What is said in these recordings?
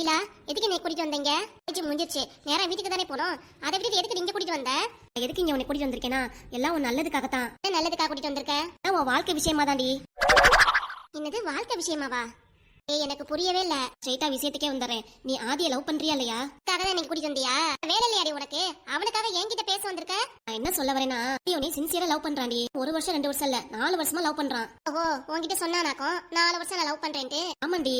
லீலா, எதுக்கு நீ கூட்டிட்டு வந்தீங்க? முடிஞ்சிருச்சு, நேரா வீட்டுக்கு தானே போறோம். அதை விட்டு எதுக்கு நீங்க கூட்டிட்டு வந்த? எதுக்கு இங்க உன்னை கூட்டிட்டு வந்திருக்கேனா, எல்லாம் உன் நல்லதுக்காகத்தான். என்ன நல்லதுக்காக கூட்டிட்டு வந்திருக்க? உன் வாழ்க்கை விஷயமா தாண்டி. என்னது வாழ்க்கை விஷயமாவா? ஏய், எனக்கு புரியவே இல்ல. ஸ்ட்ரைட்டா விஷயத்துக்கே வந்துறேன். நீ ஆதியை லவ் பண்றியா இல்லையா? அதுக்காக தான் நீ கூட்டிட்டு வந்தியா? வேலை இல்லையாடி உனக்கு? அவனுக்காக என்கிட்ட பேச வந்திருக்க? நான் என்ன சொல்ல வரேன்னா, நீ சின்சியரா லவ் பண்றான்டி. 1 வருஷம் 2 வருஷம் இல்ல, 4 வருஷமா லவ் பண்றான். ஓஹோ, உன்கிட்ட சொன்னானாக்கும் 4 வருஷம் நான் லவ் பண்றேன்ட்டு. ஆமாண்டி,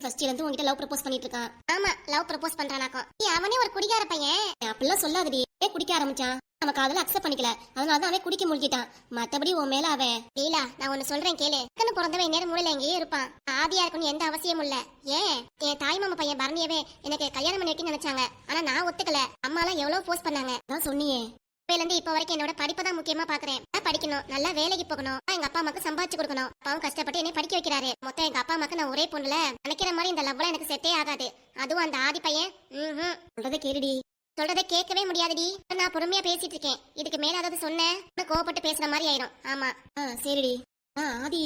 ஃபர்ஸ்ட்ல இருந்து உன்கிட்ட லவ் ப்ரப்போஸ் பண்ணிட்டு இருக்கான். ஆமா, லவ் ப்ரப்போஸ் பண்றானாக்கும். அவனே ஒரு குடிகார பையன். அப்படிலாம் சொல்லாதடி. குடிக்க ஆரம்பிச்சான், நம்ம காதல அக்செப்ட் பண்ணிக்கல, அதனாலதான் அவன் குடிக்க முடிக்கிட்டான். மத்தபடி உன் மேல அவன். லீலா, நான் ஒன்னு சொல்றேன் கேளு. கண்ணு பிறந்தவன் நேரம் மூலையில எங்கேயே இருப்பான். ஆதியா இருக்கணும் எந்த அவசியமும் இல்ல. ஏன் என் தாய் மாமா பையன் பரணியவே எனக்கு கல்யாணம் பண்ணி வைக்க நினைச்சாங்க. ஆனா நான் ஒத்துக்கல. அம்மா எல்லாம் எவ்வளவு போஸ்ட் பண்ணாங்க. நான் சொன்னியே, இருந்து இப்ப வரைக்கும் என்னோட படிப்பை தான் முக்கியமா பாக்குறேன். படிக்கணும், நல்லா வேலைக்கு போகணும், எங்க அப்பா அம்மாக்கு சம்பாதிச்சு கொடுக்கணும். அப்பாவும் கஷ்டப்பட்டு என்ன படிக்க வைக்கிறாரு. மொத்தம் எங்க அப்பா அம்மாக்கு நான் ஒரே பொண்ணுல. நினைக்கிற மாதிரி இந்த லவ்லாம் எனக்கு செட்டே ஆகாது. அதுவும் அந்த ஆதி பையன். சொல்றதை கேளுடி. சொல்றதை கேட்கவே முடியாதுடி. நான் பொறுமையா பேசிட்டு இருக்கேன். இதுக்கு மேல அதாவது சொன்னேன் கோவப்பட்டு பேசுற மாதிரி ஆயிரும். ஆமா சரிடி. ஆதி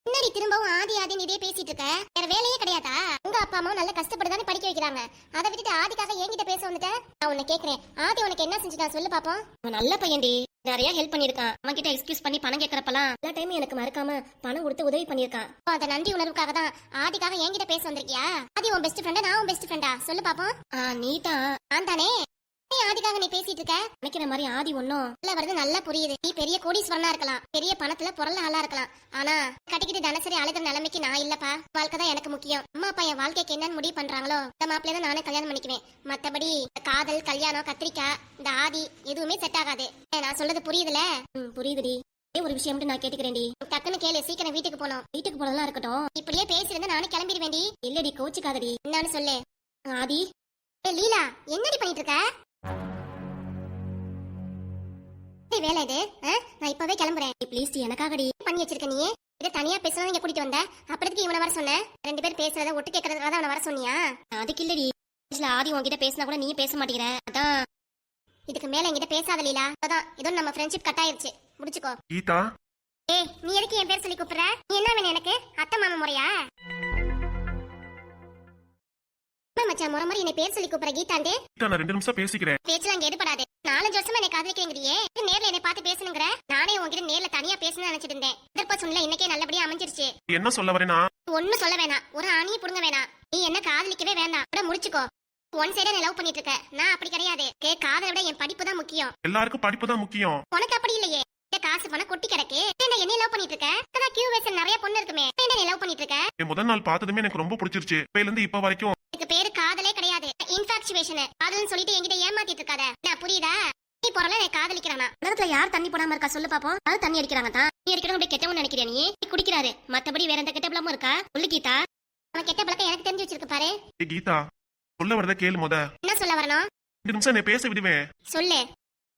முன்னாடி திரும்பவும் ஆதி ஆதின்னு இதே பேசிட்டு இருக்க. வேற வேலையே கிடையாதா? உங்க அப்பா அம்மாவும் நல்ல கஷ்டப்பட்டுதானே படிக்க வைக்கிறாங்க. அதை விட்டுட்டு ஆதிக்காக என்கிட்ட பேச வந்துட்ட. நான் உன்னை கேக்குறேன், ஆதி உனக்கு என்ன செஞ்சுட்டான் சொல்லு பாப்போம். அவன் நல்ல பையன்டி, நிறைய ஹெல்ப் பண்ணிருக்கான். அவன் கிட்ட எக்ஸ்கியூஸ் பண்ணி பணம் கேட்கறப்பலாம் எல்லா டைமும் எனக்கு மறக்காம பணம் கொடுத்து உதவி பண்ணிருக்கான். அந்த நன்றி உணர்வுக்காக தான் ஆதிக்காக என்கிட்ட பேச வந்திருக்கியா? ஆதி உன் பெஸ்ட் ஃப்ரெண்டா, நான் உன் பெஸ்ட் ஃப்ரெண்டா சொல்லு பாப்போம். நீ தான். நான் தானே. ஆதிக்காக நீ பேசிட்டு இருக்க. நினைக்கிற மாதிரி ஆதி ஒன்னும் இல்ல. வருது நல்லா புரியுது. நீ பெரிய கோடீஸ்வரனா இருக்கலாம், பெரிய பணத்துல பொருள் ஆளா இருக்கலாம். ஆனா கட்டிக்கிட்டு தினசரி அழுகிற நிலைமைக்கு நான் இல்லப்பா. வாழ்க்கை தான் எனக்கு முக்கியம். அம்மா அப்பா என் வாழ்க்கைக்கு என்னன்னு முடிவு பண்றாங்களோ இந்த மாப்பிள்ளைய தான் நானே கல்யாணம் பண்ணிக்குவேன். மத்தபடி காதல், கல்யாணம், கத்திரிக்காய், இந்த ஆதி எதுவுமே செட் ஆகாது. நான் சொல்றது புரியுதுல? புரியுதுடி. ஒரு விஷயம் மட்டும் நான் கேட்டுக்கிறேன்டி. டக்குன்னு கேளு. சீக்கிரம் வீட்டுக்கு போனோம். வீட்டுக்கு போனதெல்லாம் இருக்கட்டும், இப்படியே பேசிருந்தா நானே கிளம்பிடுவேண்டி. இல்லடி, கோச்சுக்காதடி. என்னன்னு சொல்லு. ஆதி. லீலா, என்னடி பண்ணிட்டு இருக்க? வேலை இது. நான் இப்பவே கிளம்புறேன். ப்ளீஸ் எனக்காகடி பண்ணி வச்சிருக்க. நீ இதை தனியா பேசணும் இங்க கூட்டிட்டு வந்த. அப்புறத்துக்கு இவனை வர சொன்ன. 2 பேர் பேசுறத ஒட்டு கேட்கறதுக்காக அவனை வர சொன்னியா? அதுக்கு இல்லடி. ஆதி உன்கிட்ட பேசினா கூட நீ பேச மாட்டேங்கிற. அதான் இதுக்கு மேல என்கிட்ட பேசாத லீலா. அதான் இதோ நம்ம ஃப்ரெண்ட்ஷிப் கட் ஆயிருச்சு. முடிச்சுக்கோ. கீதா, ஏய், நீ எதுக்கு என் பேர் சொல்லி கூப்பிடுற? நீ என்ன வேணும் எனக்கு? அத்தை மாமா முறையா? மச்சான் முறை மாதிரி என்னை பேர் சொல்லி கூப்பிடுற கீதாண்டே. நான் 2 நிமிஷம் பேசிக்கிறேன். பேச்சலாம் இங்க எடுபடாது. 4-5 வருஷமா என்னை காதலிக்கிறீங்கறியே. நேர்ல என்னை பார்த்து பேசணுங்கற. நானே உன்கிட்ட நேர்ல தனியா பேசணும்னு நினைச்சிட்டு இருந்தேன். எதிர்பார்ச்சல இன்னைக்கே நல்லபடியா அமைஞ்சிருச்சு. என்ன சொல்ல வரேனா? ஒண்ணும் சொல்ல வேணாம். ஒரு ஆணியை புடுங்க வேணாம். நீ என்ன காதலிக்கவே வேண்டாம். அட முடிச்சுக்கோ. ஒன் சைடா நீ லவ் பண்ணிட்டு இருக்க. நான் அப்படி கிடையாது. காதலை விட என் படிப்பு தான் முக்கியம். எல்லாருக்கும் படிப்பு தான் முக்கியம். உனக்கு அப்படி இல்லையே. காசு பணம் கொட்டி கிடக்கு. என்ன லவ் பண்ணிட்டு இருக்க? அதான் கியூவேஷன் நிறைய பொண்ணு இருக்குமே. என்ன நீ லவ் பண்ணிட்டு இருக்க? முதல் நாள் பார்த்ததுமே எனக்கு ரொம்ப பிடிச்சிருச்சு. இப்பல இருந்து இப்ப வரைக்கும் இதுக்கு பேரு காதலே கிடையாது. இன்ஃபாக்சுவேஷன். காதல்னு சொல்லிட்டு என்கிட்ட ஏமாத்திட்டு இருக்காத. நான் புரியுதா? நீ போறல நான் காதலிக்கிறானா? உலகத்துல யார் தண்ணி போடாம இருக்கா சொல்லு பாப்போம். அது தண்ணி அடிக்கிறாங்க தான். நீ அடிக்கிறவங்க அப்படியே கெட்டவன்னு நினைக்கிறியா? நீ குடிக்கிறாரு, மத்தபடி வேற எந்த கெட்ட பழமும் இருக்கா? சொல்லு கீதா. அவன் கெட்ட பழக்கம் எனக்கு தெரிஞ்சு வச்சிருக்கு பாரு. கீதா, சொல்ல வரத கேளு. என்ன சொல்ல வரணும்? 2 நிமிஷம் என்ன பேச விடுவேன். சொல்லு.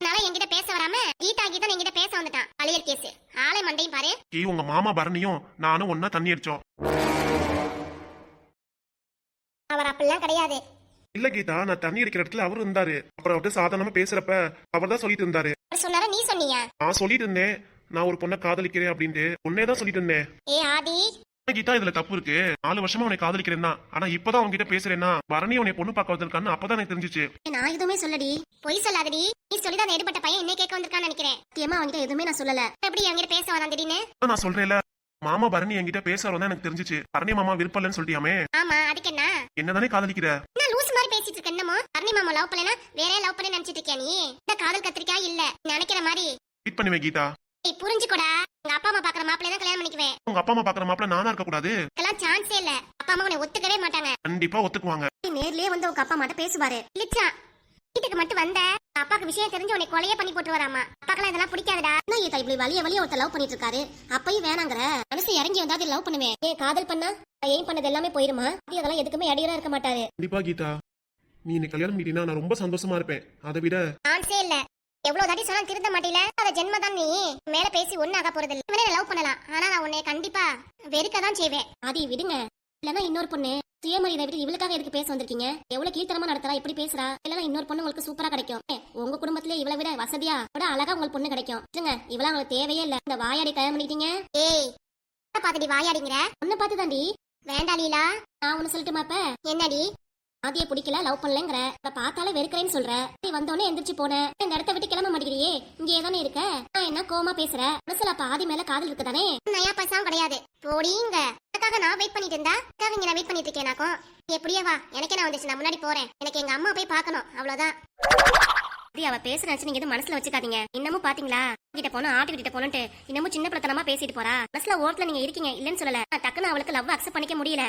நாளை என்கிட்ட பேச வராம கீதா என்கிட்ட பேச வந்துட்டான். அழியர் கேஸ். ஆளை மண்டையும் பாரு. உங்க மாமா பரணியும் நானும் ஒன்னா தண்ணி அடிச்சோம். அவர் அப்படிலாம் கிடையாது. இல்ல கீதா, நான் தண்ணி அடிக்கிற இடத்துல அவரு இருந்தாரு. அப்புறம் அவர்கிட்ட சாதாரணமா பேசுறப்ப அவர் தான் சொல்லிட்டு இருந்தாரு. சொன்னாரா நீ சொன்னியா? நான் சொல்லிட்டு இருந்தேன், நான் ஒரு பொண்ணை காதலிக்கிறேன் அப்படின்ட்டு. உன்னே தான் சொல்லிட்டு இருந்தேன். ஆதி கீதா, இதுல தப்பு இருக்கு. 4 வருஷமா உன்னை காதலிக்கிறேன் தான். ஆனா இப்பதான் உன்கிட்ட பேசுறேன்னா பரணி உன்னை பொண்ணு பார்க்க வந்திருக்கான்னு அப்பதான் எனக்கு தெரிஞ்சிச்சு. நான் எதுவுமே சொல்லடி. பொய் சொல்லாதடி. நீ சொல்லிதான் எடுபட்ட பையன் என்ன கேட்க வந்திருக்கான்னு நினைக்கிறேன். ஏமா அவங்கிட்ட எதுவுமே நான் சொல்லல. எப்படி என்கிட்ட பேச வரான் திடீர்னு? நான் சொல்றேன்ல, மாமா பரணி என்கிட்ட பேச வரதான் எனக்கு தெரிஞ்சிச்சு. பரணி மாமா விருப்பம் இல்லைன்னு சொல்லிட்டியாமே. ஆமா, அதுக்கு என்ன? என்னதானே காதலிக்கிற? என்ன லூஸ் மாதிரி பேசிட்டு இருக்க? என்னமோ பரணி மாமா லவ் பண்ணலனா வேற லவ் பண்ண நினைச்சிட்டு இருக்கியா நீ? இந்த காதல் கத்திரிக்காய் இல்ல நினைக்கிற மாதிரி. வெயிட் பண்ணுவேன் கீதா. நீ புரிஞ்சுக்கோடா. உங்க அப்பா அம்மா பாக்குற மாப்பிள்ளை தான் கல்யாணம் பண்ணிக்குவேன். உங்க அப்பா அம்மா பாக்குற மாப்பிள்ளை நானா இருக்க கூடாது? இதெல்லாம் சான்ஸே இல்ல. அப்பா அம்மா உன்னை ஒத்துக்கவே மாட்டாங்க. கண்டிப்பா ஒத்துக்குவாங்க. நீ நேர்லயே வந்து உங்க அப்பா அம்மாட்ட பேசுவாரு. இல்லச்சா வீட்டுக்கு மட்டும் வந்த அப்பாக்கு விஷயம் தெரிஞ்சு உன்னை கொலையே பண்ணி போட்டு வராமா. அப்பாக்கெல்லாம் இதெல்லாம் பிடிக்காதடா. என்ன ஏதா இப்படி வலிய ஒருத்த லவ் பண்ணிட்டு இருக்காரு. அப்பயும் வேணாங்கற. மனசு இறங்கி வந்தாது லவ் பண்ணுவேன். ஏன் காதல் பண்ணா ஏன் பண்ணது எல்லாமே போயிருமா? அதெல்லாம் எதுக்குமே அடியரா இருக்க மாட்டாரு. கண்டிப்பா கீதா, நீ என்ன கல்யாணம் பண்ணிட்டீனா நான் ரொம்ப சந்தோஷமா இருப்பேன். அதை விட சான்ஸே இல்ல. எவ்வளவு தாடி சொன்னா திருந்த மாட்டீல. அத ஜென்மதான். நீ மேல பேசி ஒண்ணாக போறது இல்ல. இவனே லவ் பண்ணலாம். ஆனா நான் உன்னை கண்டிப்பா வெறுக்கதான் செய்வேன். ஆதி விடுங்க. இல்லன்னா இன்னொரு பொண்ணு சுயமரியாதை விட்டு இவளுக்காக எதுக்கு பேச வந்திருக்கீங்க? எவ்வளவு கீழ்த்தரமா நடத்துறா, இப்படி பேசுறா. இல்லன்னா இன்னொரு பொண்ணு உங்களுக்கு சூப்பரா கிடைக்கும். உங்க குடும்பத்திலே இவளை விட வசதியா விட அழகா உங்களுக்கு பொண்ணு கிடைக்கும். இவளா உங்களுக்கு தேவையே இல்ல. இந்த வாயாடி கல்யாணம் பண்ணிட்டீங்க. ஏய், பாத்துடி வாயாடிங்கிற? ஒண்ணு பாத்து தாண்டி. வேண்டா லீலா, நான் ஒண்ணு சொல்லட்டுமா? இப்ப என்னடி ஆதியை பிடிக்கல லவ் பண்ணலங்கிற இப்ப பார்த்தாலே வெறுக்கிறேன்னு சொல்ற நீ வந்தோடனே எந்திரிச்சு போன இந்த இடத்த விட்டு கிளம்ப மாட்டேங்கிறியே இங்கே தானே இருக்க நான் என்ன கோமா பேசுற மனசுல அப்ப ஆதி மேல காதல் இருக்குதானே நயா பைசாவும் கிடையாது போடிங்க அதுக்காக நான் வெயிட் பண்ணிட்டு இருந்தா அதுக்காக இங்க நான் வெயிட் பண்ணிட்டு இருக்கேனாக்கும் எப்படியே வா எனக்கு என்ன வந்துச்சு நான் முன்னாடி போறேன் எனக்கு எங்க அம்மா போய் பார்க்கணும் அவ்வளவுதான் அவ பேசுறாச்சு நீங்க எதுவும் மனசுல வச்சுக்காதீங்க இன்னமும் பாத்தீங்களா கிட்ட போனா ஆட்டு கிட்ட போனட்டு இன்னமும் சின்ன பிரச்சனமா பேசிட்டு போறா மனசுல ஓரத்துல நீங்க இருக்கீங்க இல்லன்னு சொல்லல டக்குன்னு அவளுக்கு லவ் அக்செப்ட் பண்ணிக்க முடியல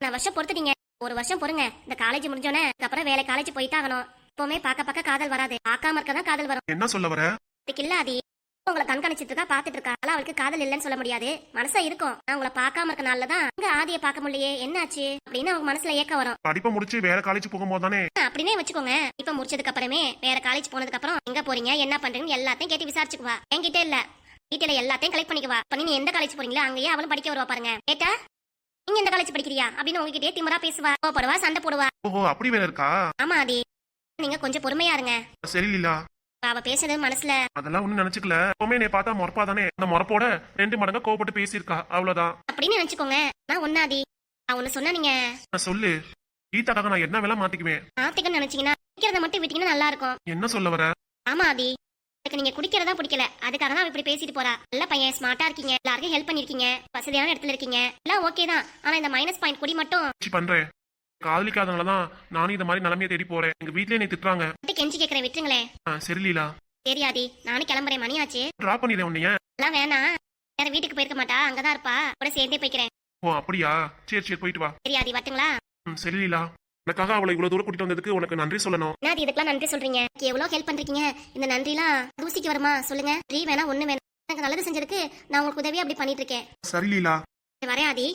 நான் வருஷம் பொறுத்துட்டீங்க ஒரு வருஷம் பொறுங்க இந்த காலேஜ் முடிஞ்சோனே அதுக்கப்புறம் வேலை காலேஜ் போயிட்டாகணும் எப்பவுமே பாக்க காதல் வராது பார்க்காம இருக்கதான் காதல் வரும் என்ன சொல்ல வர இதுக்கு இல்ல ஆதி உங்களை கண்காணிச்சிட்டு இருக்கா பாத்துட்டு இருக்கா அவளுக்கு காதல் இல்லன்னு சொல்ல முடியாது மனசா இருக்கும் நான் உங்களை பார்க்காம இருக்க நாள்லதான் இங்க ஆதியை பார்க்க முடியலையே என்னாச்சு அப்படின்னு அவங்க மனசுல ஏக்கம் வரும் படிப்பை முடிச்சு வேற காலேஜ் போகும்போது தானே அப்படின்னே வச்சுக்கோங்க இப்ப முடிச்சதுக்கு அப்புறமே வேற காலேஜ் போனதுக்கு அப்புறம் எங்க போறீங்க என்ன பண்றீங்கன்னு எல்லாத்தையும் கேட்டு விசாரிச்சுக்குவா என்கிட்ட இல்ல வீட்டுல எல்லாத்தையும் கலெக்ட் பண்ணிக்குவா பண்ணி நீ எந்த காலேஜ் போறீங்களோ அங்கேயே அவளும் படிக்க வருவா பாருங்க கேட்டா நீங்க எந்த காலேஜ் படிக்கிறியா அப்படின்னு உங்ககிட்டயே திமிரா பேசுவா கோபப்படுவா சண்டை போடுவா ஓஹோ அப்படி வேற இருக்கா ஆமா ஆதி நீங்க கொஞ்சம் பொறுமையா இருங்க சரி லீலா அவ பேசுறது மனசுல அதெல்லாம் ஒண்ணு நினைச்சுக்கல எப்பவுமே நீ பார்த்தா முறப்பா தானே அந்த முறப்போட 2 மடங்கா கோவப்பட்டு பேசியிருக்கா அவ்வளவுதான் அப்படின்னு நினைச்சுக்கோங்க நான் ஒன்னாதி நான் ஒண்ணு சொன்னா நீங்க சொல்லு கீதாக்காக நான் என்ன வேலை மாத்திக்குவேன் ஆத்திக்கன்னு நினைச்சீங்கன்னா குடிக்கிறத மட்டும் விட்டீங்கன்னா நல்லா இருக்கும் என்ன சொல்ல வர ஆமா ஆதி எனக்கு நீங்க குடிக்கிறதா பிடிக்கல அதுக்காக தான் அவ இப்படி பேசிட்டு போறா நல்ல பையன் ஸ்மார்ட்டா இருக்கீங்க எல்லாருக்கும் ஹெல்ப் பண்ணிருக்கீங்க வசதியான இடத்துல இருக்கீங்க எல்லாம் ஓகே தான் ஆனா இந்த மைனஸ் பாயிண்ட் குடி மட்டும் பண்றேன் காதலிக்காதனாலதான் நானும் இந்த மாதிரி நிலைமையை தேடி போறேன் எங்க வீட்லயே நீ திட்டுறாங்க கெஞ்சி கேக்குறேன் விட்டுருங்களேன் சரி லீலா சரி ஆதி நானும் கிளம்புறேன் மணி ஆச்சு டிராப் பண்ணிடுறேன் உன்னைய எல்லாம் வேணாம் வேற வீட்டுக்கு போயிருக்க மாட்டா அங்கதான் இருப்பா கூட சேர்ந்தே போய்க்கிறேன் ஓ அப்படியா சரி போயிட்டு வா சரி ஆதி வரட்டுங்களா சரி லீலா எனக்காக அவளை இவ்வளவு தூரம் கூட்டிட்டு வந்ததுக்கு உனக்கு நன்றி சொல்லணும் என்ன ஆதி இதுக்கெல்லாம் நன்றி சொல்றீங்க எனக்கு எவ்வளவு ஹெல்ப் பண்றீங்க இந்த நன்றிலாம் தூசிக்கு வருமா சொல்லுங்க ஃப்ரீ வேணா ஒண்ணு வேணாம் எனக்கு நல்லது செஞ்சதுக்கு நான் உங்களுக்கு உதவி அப்படி பண்ணிட்டு இருக்கேன் சரி லீலா வரேன் ஆதி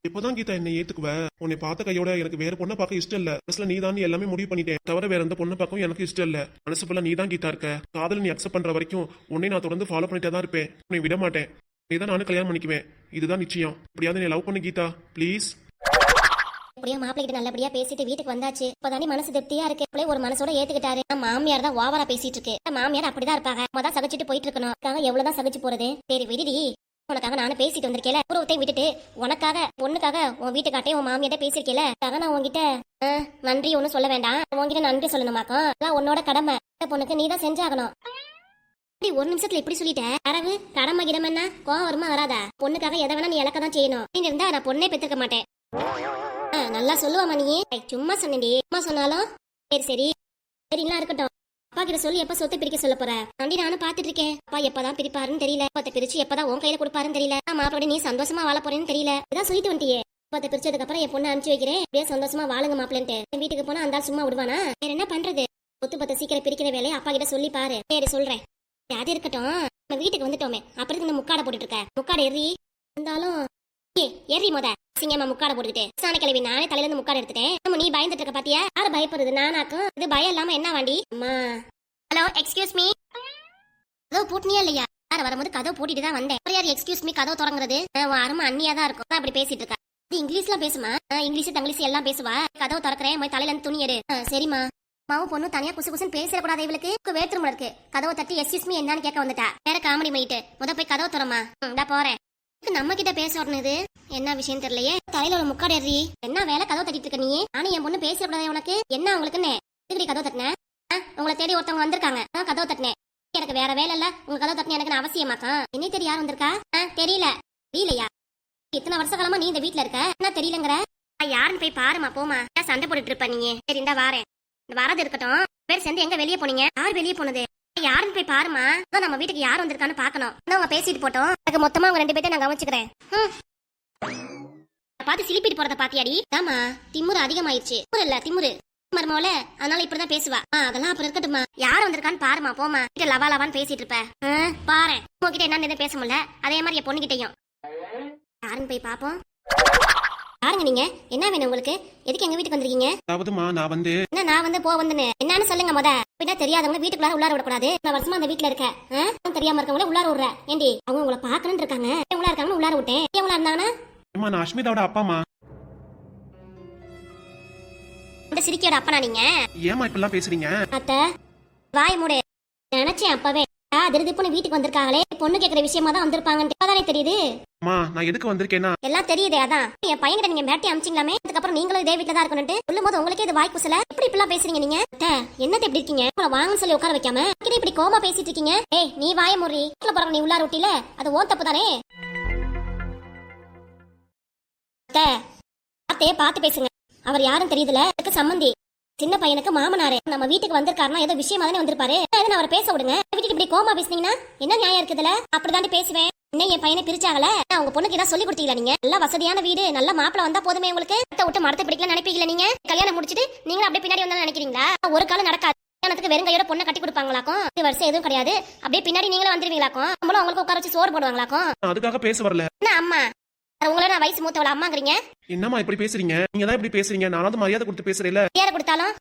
இப்போதான் கீதா என்னை ஏத்துக்குவ உன்னை பார்த்த கையோட எனக்கு வேற பொண்ணை பார்க்க இஷ்டம் இல்ல மனசுல நீ தான் எல்லாமே முடிவு பண்ணிட்டேன் தவிர வேற எந்த பொண்ணை பார்க்கவும் எனக்கு இஷ்டம் இல்ல மனசு ஃபுல்லா நீ தான் கீதா இருக்க காதல் நீ அக்செப்ட் பண்ற வரைக்கும் உன்னை நான் தொடர்ந்து ஃபாலோ பண்ணிட்டே தான் இருப்பேன் உன்னை விட மாட்டேன் நீ தான் நானும் கல்யாணம் பண்ணிக்குவேன் இதுதான் நிச்சயம் இப்படியாவது நீ லவ் பண்ணு கீதா ப்ளீஸ் எப்படியோ மாப்பிள்ளைகிட்ட நல்லபடியா பேசிட்டு வீட்டுக்கு வந்தாச்சு இப்பதானே மனசு திருப்தியா இருக்கு அப்படியே ஒரு மனசோட ஏத்துக்கிட்டாரு மாமியார் தான் ஓவரா பேசிட்டு இருக்கு மாமியார் அப்படிதான் இருப்பாங்க மொதல் சகிச்சுட்டு போயிட்டு இருக்கணும் எவ்வளவுதான் சகிச்சு போறது சரி விடுடி உனக்காக நானும் பேசிட்டு வந்திருக்கேன் உருவத்தை விட்டுட்டு உனக்காக பொண்ணுக்காக உன் வீட்டுக்காட்டே உன் மாமியாட்ட பேசிருக்கேல நான் உங்ககிட்ட நன்றி ஒன்னும் சொல்ல வேண்டாம் உங்ககிட்ட நன்றி சொல்லணுமாக்கும் அதான் உன்னோட கடமை பொண்ணுக்கு நீ தான் செஞ்சாகணும் ஒரு நிமிஷத்துல இப்படி சொல்லிட்டேன் அரவு கடமை கிடமை என்ன கோவம் வருமா வராதா பொண்ணுக்காக எதை வேணா நீ இலக்கதான் செய்யணும் நீ இருந்தா நான் பொண்ணே பெற்றுக்க மாட்டேன் நல்லா சொல்லுவாமா நீ சும்மா சொன்னேன்டி சும்மா சொன்னாலும் சரி சரிங்களா இருக்கட்டும் அப்பா கிட்ட சொல்லி எப்ப சொத்தை பிரிக்க சொல்ல போற வண்டி நானும் பாத்துட்டு இருக்கேன் அப்பா எப்பதான் பிரிப்பாருன்னு தெரியல பத்த பிரிச்சு எப்பதான் உன் கையில கொடுப்பாருன்னு தெரியல மாப்பிளோட நீ சந்தோஷமா வாழ போறேன்னு தெரியல இதான் சொல்லிட்டு வந்துட்டியே பத்த பிரிச்சதுக்கு அப்புறம் என் பொண்ணு அனுப்பிச்சு வைக்கிறேன் அப்படியே சந்தோஷமா வாழுங்க மாப்பிள்ளன்ட்டு வீட்டுக்கு போனா அந்த சும்மா விடுவானா வேற என்ன பண்றது சொத்து பத்த சீக்கிரம் பிரிக்கிற வேலையை அப்பா கிட்ட சொல்லி பாரு சரி சொல்றேன் அது இருக்கட்டும் நம்ம வீட்டுக்கு வந்துட்டோமே அப்புறம் இந்த முக்காடை போட்டுட்டு இருக்க முக்காடை எறி இருந்தாலும் எறி மொத சிங்கம்மா முக்காடை போட்டுக்கிட்டு சாணி கிளவி நானே தலையில இருந்து முக்காடை எடுத்துட்டேன் நம்ம நீ பயந்துட்டு இருக்க பாத்தியா யாரு பயப்படுறது நானாக்கும் இது பயம் இல்லாம என்ன வாண்டி அம்மா ஹலோ எக்ஸ்கியூஸ் மீ கதவு பூட்டினியா இல்லையா யார வரும்போது கதவு பூட்டிட்டு தான் வந்தேன் யார் எக்ஸ்கியூஸ் மீ கதவு திறங்குறது அருமை அண்ணியா தான் இருக்கும் அப்படி பேசிட்டு இருக்கா இது இங்கிலீஷ்லாம் பேசுமா இங்கிலீஷ் தங்கிலீஷ் எல்லாம் பேசுவா கதவு திறக்கிறேன் போய் தலையில இருந்து துணி எடு சரிம்மா மாவும் பொண்ணு தனியா குசு குசுன்னு பேசக்கூடாது இவளுக்கு வேற்றுமை இருக்கு கதவை தட்டி எக்ஸ்கியூஸ் மீ என்னன்னு கேட்க வந்துட்டா வேற காமெடி மைட்டு போய் கதவு திறமா நான் போறேன் நம்ம கிட்ட பேச வரணுது என்ன விஷயம் தெரியலையே தலையில ஒரு முக்காடு ஏறி என்ன வேலை கதவை தட்டிட்டு இருக்க நீ நானும் என் பொண்ணு பேசக்கூடாது உனக்கு என்ன உங்களுக்குன்னு கதவை தட்டின உங்களை தேடி ஒருத்தவங்க வந்திருக்காங்க கதவை தட்டினேன் எனக்கு வேற வேலை இல்ல உங்க கதவை தட்டின எனக்கு அவசியமாக்கா என்ன தெரியும் யார் வந்திருக்கா தெரியலையா இத்தனை வருஷ காலமா நீ இந்த வீட்டுல இருக்க என்ன தெரியலங்கிற யாருன்னு போய் பாருமா போமா சண்டை போட்டுட்டு இருப்ப நீங்க சரி இந்தா வாரேன் வரது இருக்கட்டும் பேர் சேர்ந்து எங்க வெளியே போனீங்க யார் வெளியே போனது யாருன்னு போய் பாருமா நம்ம வீட்டுக்கு யார் வந்திருக்கான்னு பாக்கணும் அவங்க பேசிட்டு போட்டோம் எனக்கு மொத்தமா அவங்க 2 பேர்ட்ட நான் கவனிச்சுக்கிறேன் பார்த்து சிலிப்பிட்டு போறத பாத்தியாடி ஆமா திமுரு அதிகமாயிருச்சு இல்ல திமுரு மருமோல அதனால இப்படிதான் பேசுவா அதெல்லாம் அப்புறம் இருக்கட்டுமா யார் வந்திருக்கான்னு பாருமா போமா கிட்ட லவா லவான்னு பேசிட்டு இருப்ப பாரு உங்ககிட்ட என்னன்னு பேச முடியல அதே மாதிரி என் பொண்ணுகிட்டையும் யாருன்னு போய் பாப்போம் யாருங்க நீங்க என்ன வேணும் உங்களுக்கு எதுக்கு எங்க வீட்டுக்கு வந்திருக்கீங்க அதாவதுமா நான் வந்து என்ன நான் வந்து வந்துன்னு என்னன்னு சொல்லுங்க முத பின்ன தெரியாதவங்க வீட்டுக்குள்ளார உள்ளார விடக்கூடாது நான் வருஷமா அந்த வீட்டுல இருக்கேன் தெரியாம இருக்கவங்கள உள்ளார விடுற ஏண்டி அவங்க உங்களை பாக்கணும்னு இருக்காங்க உங்களா இருக்காங்கன்னு உள்ளார விட்டேன் எவ்வளவு இருந்தாங்கன்னா நான் அஸ்மிதாவோட அப்பாமா இந்த சிரிக்கியோட அப்பனா நீங்க ஏமா இப்பெல்லாம் பேசுறீங்க அத்தை வாய் மூடு நினைச்சேன் அப்பவே திருதிப்புன்னு வீட்டுக்கு வந்திருக்காங்களே பொண்ணு கேக்குற விஷயமா தான் வந்திருப்பாங்க தானே தெரியுது. அம்மா நான் எதுக்கு வந்திருக்கேன்னா எல்லாம் தெரியுதே, அதான் என் பையன்கிட்ட நீங்க மிரட்டி அமிச்சிங்களாமே, அதுக்கப்புறம் நீங்களும் இதே வீட்டுல தான் இருக்கணும்ட்டு சொல்லும் போது உங்களுக்கே இது வாய் குசல. எப்படி இப்படிலாம் பேசுறீங்க நீங்க? என்னத்த எப்படி இருக்கீங்க? உங்களை வாங்கன்னு சொல்லி உட்கார வைக்காம இப்படி கோமா பேசிட்டு இருக்கீங்க. ஏய் நீ வாய முறி, வீட்டுல போறவங்க நீ உள்ளார விட்டில, அது ஓன் தப்பு தானே. அத்தையே பார்த்து பேசுங்க. அவர் யாரும் தெரியுதுல, அதுக்கு சம்மந்தி சின்ன பையனுக்கு மாமனாரு. நம்ம வீட்டுக்கு வந்திருக்காருன்னா ஏதோ விஷயமா தானே வந்திருப்பாரு. எதுன்னு அவரை பேச விடுங்க. வீட்டுக்கு இப்படி கோமா பேசுனீங்கன்னா என்ன நியாயம் இருக்குதுல? அப்படிதாண்டி பேசுவேன். என்ன என் பையனை பிரிச்சாங்கல, உங்க பொண்ணுக்கு ஏதாவது சொல்லி கொடுத்தீங்களா? நீங்க நல்ல வசதியான வீடு, நல்ல மாப்பிள வந்தா போதுமே உங்களுக்கு. விட்டு மரத்தை பிடிக்கல நினைப்பீங்களா? நீங்க கல்யாணம் முடிச்சிட்டு நீங்களும் அப்படியே பின்னாடி வந்தா நினைக்கிறீங்களா? ஒரு காலம் நடக்காது. கல்யாணத்துக்கு வெறுங்கையோட பொண்ணை கட்டி கொடுப்பாங்களாக்கும். இது வருஷம் எதுவும் கிடையாது. அப்படியே பின்னாடி நீங்களும் வந்துருவீங்களாக்கும். நம்மளும் உங்களுக்கு உட்கார வச்சு சோறு போடுவாங்களாக்கும். அதுக்காக பேச வரல. என்ன அம்மா உங்களோட நான் வயசு மூத்தவள அம்மாங்கிறீங்க? என்னம்மா இப்படி பேசுறீங்க? நீங்க தான் இப்படி பேசுறீங்க. நானும் மரியாதை கொடுத்து பேசுறேன். மரியாதை கொடுத்தாலும்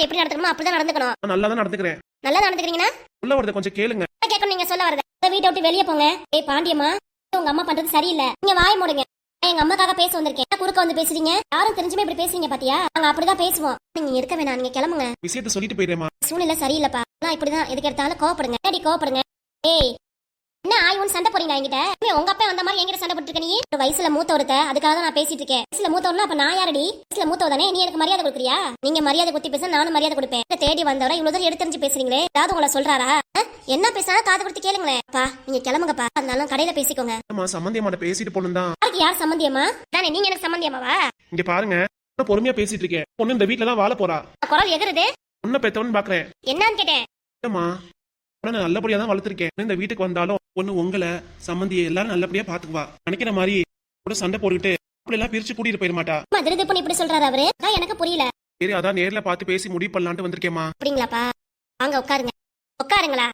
எப்படி நடந்துக்கணுமோ அப்படிதான் நடந்துக்கணும். நல்லா தான் நடந்துக்கிறேன். நல்லா நடந்துக்கிறீங்கன்னா சொல்ல வரத கொஞ்சம் கேளுங்க. கேட்கணும். நீங்க சொல்ல வரத வீட்டை விட்டு வெளியே போங்க. ஏய் பாண்டியம்மா, உங்க அம்மா பண்றது சரியில்லை. நீங்க வாய மூடுங்க. எங்க அம்மாக்காக பேச வந்திருக்கேன். குறுக்க வந்து பேசுறீங்க. யாரும் தெரிஞ்சுமே இப்படி பேசுறீங்க பாத்தியா? நாங்க அப்படிதான் பேசுவோம். நீங்க இருக்க வேணாம், நீங்க கிளம்புங்க. விஷயத்த சொல்லிட்டு போயிடுறேமா. சூழ்நிலை சரியில்லைப்பா. நான் இப்படிதான் எதுக்கு எடுத்தாலும் கோவப்படுங்க. ஏடி கோவப்படுங்க. ஏய் என்ன ஆயுன்னு சண்டை போறீங்க என்கிட்ட? உங்க அப்பா வந்த மாதிரி என்கிட்ட சண்டை போட்டுருக்க நீ? ஒரு வயசுல மூத்த ஒருத்த, அதுக்காக தான் நான் பேசிட்டு இருக்கேன். வயசுல மூத்தவனா அப்ப நான் யாரடி? வயசுல மூத்தவ தானே, நீ எனக்கு மரியாதை கொடுக்குறியா? நீங்க மரியாதை கொடுத்து பேச நானும் மரியாதை கொடுப்பேன். தேடி வந்தவரை இவ்வளவு தூரம் எடுத்து பேசுறீங்களே, ஏதாவது உங்களை சொல்றாரா? என்ன பேசினா காது கொடுத்து கேளுங்களேன். பா நீங்க கிளம்புங்கப்பா. அதனால கடையில பேசிக்கோங்க. சம்பந்தியம்மா பேசிட்டு போனும். யார் சம்பந்தியம்மா? தானே நீங்க எனக்கு சம்பந்தியம்மாவா? இங்க பாருங்க, பொறுமையா பேசிட்டு இருக்கேன். பொண்ணு இந்த வீட்டுல தான் வாழ போறா. குரல் எகுறுது. பொண்ணை பெத்தவன்னு பாக்குறேன். என்னன்னு கேட்டேன். நான் நல்லபடியா தான் வளர்த்திருக்கேன். இந்த வீட்டுக்கு வந்தாலும் பொண்ணு உங்களை சம்பந்தியை எல்லாரும் நல்லபடியா பாத்துக்குவா. நினைக்கிற மாதிரி கூட சண்டை போட்டுட்டு அப்படி எல்லாம் பிரிச்சு கூட்டிட்டு போயிட மாட்டா. இப்படி சொல்றாரு அவரு. எனக்கு புரியல. சரி அதான் நேர்ல பார்த்து பேசி முடிவு பண்ணலான்ட்டு வந்திருக்கேமா. அப்படிங்களாப்பா? வாங்க உட்காருங்க. உட்காருங்களா?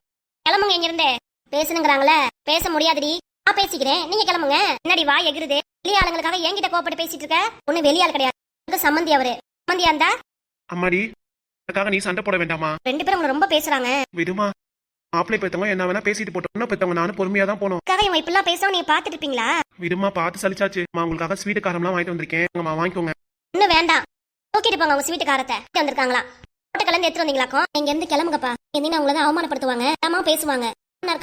கிளம்புங்க இங்க இருந்து. பேசணுங்கிறாங்களே, பேச முடியாதுடி. நான் பேசிக்கிறேன், நீங்க கிளம்புங்க. என்னடி வா எகுறுது? வெளியாளுங்களுக்காக என்கிட்ட கோபப்பட்டு பேசிட்டு இருக்க? ஒண்ணு வெளியாள் கிடையாது, சம்பந்தி அவரு. சம்பந்தியா இருந்தா அம்மாடி அதுக்காக நீ சண்டை போட வேண்டாமா? ரெண்டு பேரும் ரொம்ப பேசுறாங்க. விடுமா, மாப்பிள்ளை பெத்தவங்க என்ன வேணா பேசிட்டு போட்டோம். பெத்தவங்க நானும் பொறுமையா தான் போனோம். இவங்க இப்பெல்லாம் பேசவும் நீங்க பாத்துட்டு இருப்பீங்களா? விடுமா, பார்த்து சலிச்சாச்சு. உங்களுக்காக ஸ்வீட் காரம்லாம் வாங்கிட்டு வந்திருக்கேன். வாங்கிக்கோங்க. இன்னும் வேண்டாம், தூக்கிட்டு போங்க. உங்க ஸ்வீட் காரத்தை வந்திருக்காங்களா? போட்டு கலந்து எடுத்து வந்தீங்களாக்கும். இங்க இருந்து கிளம்புங்கப்பா. என்ன உங்களை தான் அவமானப்படுத்துவாங்க. அம்மா பேசுவாங்க.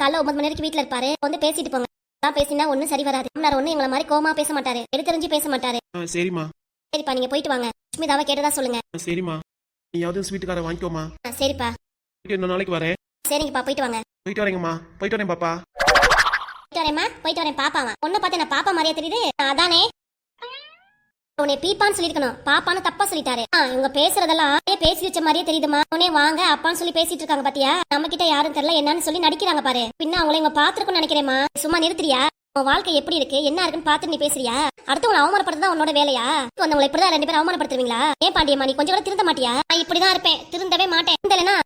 காலைல 9 மணி வரைக்கும் வீட்டுல இருப்பாரு. வந்து பேசிட்டு போங்க. பேசினா ஒன்னும் சரி வராது. ஒன்னும் எங்களை மாதிரி கோமா பேச மாட்டாரு. எடுத்தறிஞ்சு பேச மாட்டாரு. சரிமா. சரிப்பா, நீங்க போயிட்டு வாங்க. சுஷ்மிதாவை கேட்டதா சொல்லுங்க. சரிமா, நீயாவது ஸ்வீட் காரை வாங்கிக்கோமா. சரிப்பா, இன்னொரு நாளைக்கு வரேன். சரிங்கப்பா, போயிட்டு வாங்க. போயிட்டு வரேங்கம்மா. போயிட்டு வரேன் பாப்பா. போயிட்டு வரேம்மா. போயிட்டு வரேன். பாப்பாவா? ஒன்ன பார்த்து நான் பாப்பா மாதிரியா தெரியுது? அதானே உன்னை பீப்பான்னு சொல்லிருக்கணும். பாப்பான்னு தப்பா சொல்லிட்டாரு. இவங்க பேசுறதெல்லாம் பேசி வச்ச மாதிரியே தெரியுதுமா. உடனே வாங்க அப்பான்னு சொல்லி பேசிட்டு இருக்காங்க பாத்தியா? நம்ம கிட்ட யாரும் தெரியல என்னன்னு சொல்லி நடிக்கிறாங்க பாரு. பின்ன அவங்கள இவங்க பாத்துருக்குன்னு நினைக்கிறேமா. சும்மா நிறுத்துறியா? உன் வாழ்க்கை எப்படி இருக்கு என்ன இருக்குன்னு பாத்து நீ பேசுறியா? அடுத்தவங்களை அவமானப்படுறதா உன்னோட வேலையா? உங்களை இப்படிதான் 2 பேரும் அவமானப்படுத்துவீங்களா? ஏன் பாண்டியம்மா, நீ கொஞ்சம் கூட திருந்த மாட்டியா? நான் இப்படிதான் இருப்பேன், திருந்தவே மாட்டேன். இல்லைன்னா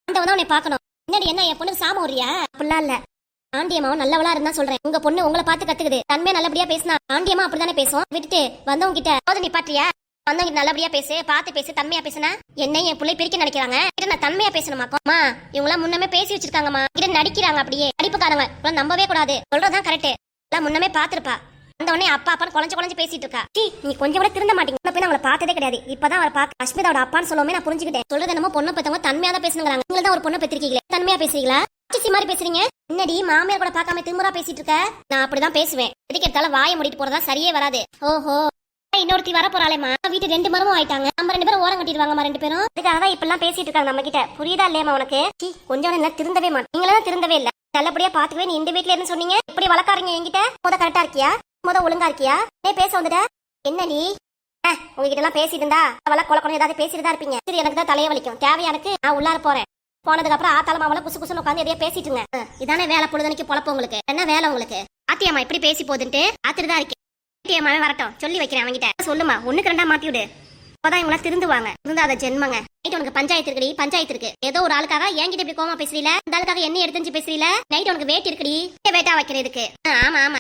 ஆண்டவன் தான் உன்னை பாக்கணும். என்னடி என்ன என் பொண்ணு சாம ஓடுறியா? அப்படிலாம் இல்ல. ஆண்டியம்மாவும் நல்லவளா இருந்தா சொல்றேன். உங்க பொண்ணு உங்களை பார்த்து கத்துக்குது. தன்மையா நல்லபடியா பேசினா ஆண்டியம்மா அப்படிதானே பேசும். விட்டுட்டு வந்தவங்க கிட்ட போது நீ பாத்தியா? வந்தவங்க நல்லபடியா பேசு, பார்த்து பேசு. தன்மையா பேசுனா என்ன என் பிள்ளை பிரிக்க நினைக்கிறாங்க. நான் தன்மையா பேசணுமாக்கோமா? இவங்களாம் முன்னமே பேசி வச்சிருக்காங்கம்மா. கிட்ட நடிக்கிறாங்க. அப்படியே அடிப்புக்காரங்க. நம்பவே கூடாது. சொல்றதுதான் கரெக்ட். எல்லாம் முன்னமே பாத்துருப்பா. அந்த உடனே அப்பா அப்பான்னு குழஞ்சு பேசிட்டு இருக்கா. நீ கொஞ்சம் கூட திருந்த மாட்டீங்க. அவங்களை பார்த்ததே கிடையாது. இப்பதான் அவரை பார்த்து அஸ்மிதாவோட அப்பான்னு சொல்லுவோமே நான் புரிஞ்சுக்கிட்டேன். சொல்றது என்னமோ பொண்ணை பெத்தவங்க தன்மையா தான் பேசுங்கிறாங்க. நீங்க தான் ஒரு பொண்ணை பெற்றிருக்கீங்களே, தன்மையா பேசுறீங்களா? மாதிரி பேசுறீங்க. என்னடி மாமியார் கூட பார்க்காம திமுறா பேசிட்டு இருக்க? நான் அப்படிதான் பேசுவேன். எதுக்கு எடுத்தாலும் வாயை மூடிட்டு போறதா சரியே வராது. ஓஹோ, இன்னொருத்தி வர போறாளேமா. வீட்டு 2 மரமும் ஆயிட்டாங்க. நம்ம 2 பேரும் ஓரம் கட்டிடுவாங்கம்மா 2 பேரும். அதுக்காக இப்பெல்லாம் பேசிட்டு இருக்காங்க நம்ம கிட்ட. புரியுதா இல்லையம்மா உனக்கு? கொஞ்சம் என்ன திருந்தவே மாட்டேன். நீங்களும் திருந்தவே இல்ல. நல்லபடியா பாத்துக்கவே நீ இந்த வீட்டுல இருந்து சொன்னீங்க. இப்படி வளர்க்காரீங்க என்கிட்ட. கரெக்டா இருக்கியா? ஒழுங்கா இருக்கியா? பேச வந்துட்ட என்ன நீ? உங்ககிட்ட எல்லாம் பேசிட்டு இருந்தா அவள கொலை ஏதாவது பேசிட்டு தான் இருப்பீங்க. சரி, எனக்கு தான் தலைய வலிக்கும். தேவையா எனக்கு? நான் உள்ளார போறேன். போனதுக்கு அப்புறம் ஆத்தாளமா அவள குசு குசுன்னு உட்காந்து எதையா பேசிட்டு இருங்க. இதானே வேலை பொழுதுனைக்கு பொழப்பு உங்களுக்கு? என்ன வேலை உங்களுக்கு? ஆத்தியம்மா இப்படி பேசி போதுன்ட்டு ஆத்திரதான் இருக்கேன். வரட்டும், சொல்லி வைக்கிறேன் அவங்கிட்ட. சொல்லுமா, 1க்கு 2 மாத்தி விடு. அப்பதான் இவங்கள திருந்துவாங்க. திருந்தாத ஜென்மங்க. நைட் உனக்கு பஞ்சாயத்து இருக்குடி, பஞ்சாயத்து இருக்கு. ஏதோ ஒரு ஆளுக்காக என்கிட்ட இப்படி கோமா பேசுறீல, அந்த ஆளுக்காக என்ன எடுத்து பேசுறீல. நைட் உனக்கு வேட்டு இருக்குடி, வேட்டா வைக்கிறதுக்கு. ஆமா ஆமா,